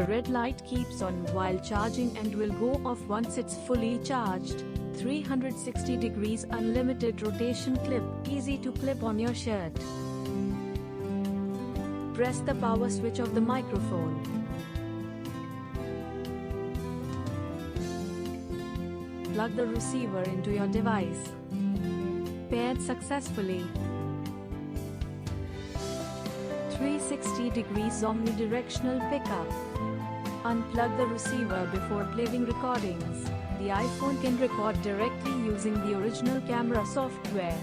The red light keeps on while charging and will go off once it's fully charged. 360 degrees unlimited rotation clip, easy to clip on your shirt. Press the power switch of the microphone. Plug the receiver into your device. Paired successfully. 360 degrees omnidirectional pickup. Unplug the receiver before playing recordings. The iPhone can record directly using the original camera software.